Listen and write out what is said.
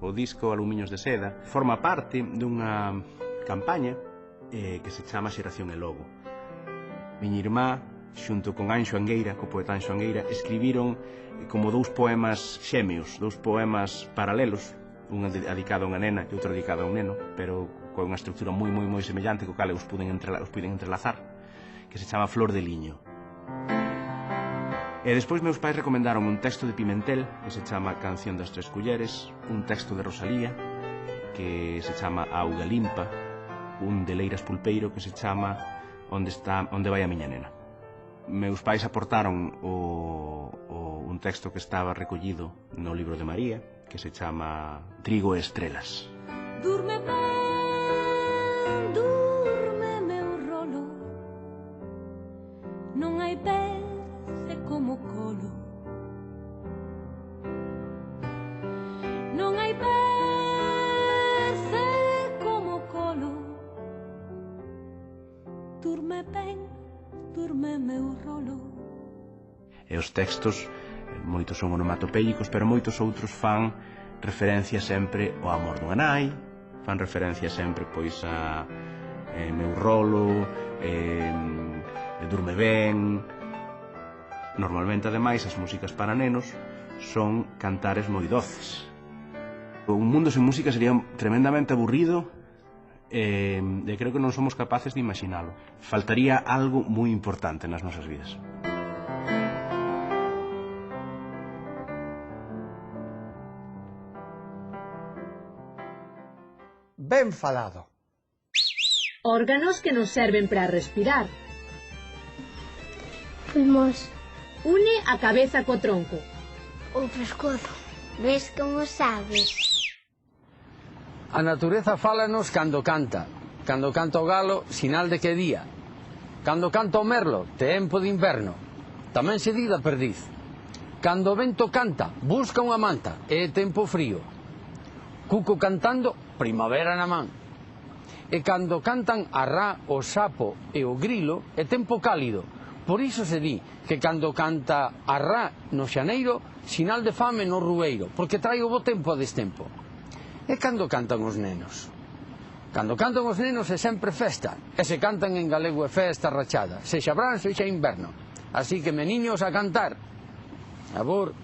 o disco Alumiños de Seda, forma parte dunha campaña que se chama Xeración e Logo. Miña irmá, xunto con Anxo Angueira, co poeta Anxo Angueira, escribiron como dous poemas xémeos, dous poemas paralelos, un dedicado a unha nena e outro dedicado a un neno, pero con unha estructura moi semellante, co cal os puiden entrelazar, que se chama Flor de Liño. E despois meus pais recomendaron un texto de Pimentel que se chama Canción das Tres Culleres, un texto de Rosalía que se chama Auga Limpa, un de Leiras Pulpeiro que se chama Onde vai a miña nena. Meus pais aportaron un texto que estaba recollido no libro de María que se chama Trigo e Estrelas. Durme meu rolo, non hai pece como colo, non hai pece como colo. Durme ben, durme meu rolo. E os textos, moitos son onomatopéicos, pero moitos outros fan referencia sempre ao amor dunha nai, fan referencia sempre pois a meu rolo, durme ben. Normalmente, ademais, as músicas para nenos son cantares moi doces. Un mundo sen música sería tremendamente aburrido e creo que non somos capaces de imaginalo. Faltaría algo moi importante nas nosas vidas. Ben falado. Órganos que nos serven para respirar. Pulmóns. Une a cabeza co tronco. O pescozo. Ves como sabes? A natureza fálanos cando canta. Cando canta o galo, sinal de que é día. Cando canta o merlo, tempo de inverno. Tamén se di da perdiz. Cando o vento canta, busca unha manta, é tempo frío. Cuco cantando, primavera na man. E cando cantan a rá, o sapo e o grilo, é tempo cálido. Por iso se di que cando canta a rá no xaneiro, sinal de fame no rueiro, porque trae o bo tempo a destempo. E cando cantan os nenos? Cando cantan os nenos é sempre festa, e se cantan en galego é festa rachada, sexa verán, sexa inverno. Así que, meniños, a cantar. A por...